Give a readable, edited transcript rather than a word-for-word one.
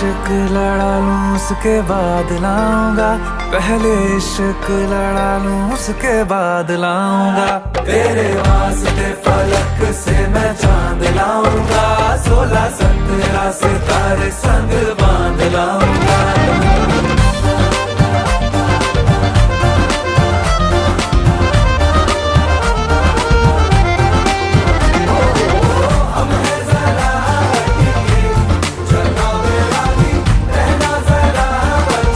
इश्क लड़ा लूं उसके बाद लाऊंगा, पहले इश्क लड़ा लूं उसके बाद लाऊंगा। तेरे वास्ते फलक से मैं चांद लाऊंगा, 16-17 सितारे संग बांध लाऊंगा।